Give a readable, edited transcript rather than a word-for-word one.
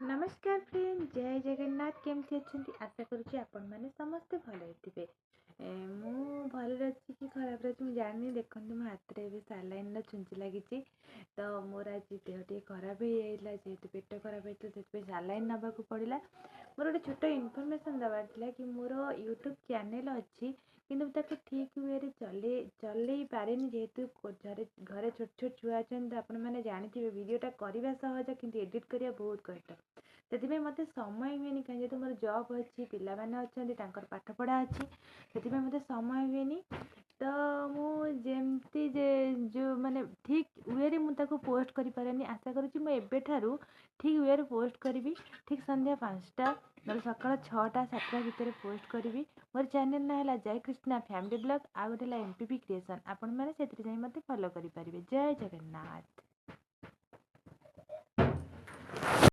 नमस्कार फ्रेंड जय जगन्नाथ केमती अच्छी आशा करुँची आपण मैंने समस्ते भल थे मु भल अच्छी कि खराब अच्छी मुझे जानी देखो मो हाथ में सालाइन छुंची लगी तो मोर आज देह टे खराब हो जाता जेहेतु पेट खराब होता से सालाइन नवा पड़ा मोर गोटे छोट इनफर्मेशन दबार था कि मोर यूट्यूब चैनल अच्छी कि ठीक वे चल पारे जेहेतु घरे छोट छोट छुआ अच्छा आपण मैंने जानते वीडियोटा करवा सहज कि एडिट करवा बहुत कष्ट से मत समय हुए कहीं जेहतु मोर जॉब अच्छी पिलाने अच्छा पाठपढ़ा अच्छी से मत समय हुए तो मुझे जो माने ठीक वे मुझे पोस्ट कर पारे आशा करुँची मुझे ठीक वे पोस्ट करी ठीक संध्या 5टा ना सका 6टा 7टा भितर पोस्ट करी मोर चैनल ना है जय कृष्णा फैमिली ब्लॉग आ गए एमपीपी क्रिएशन आपण मैंने से मत फॉलो करें। जय जगन्नाथ।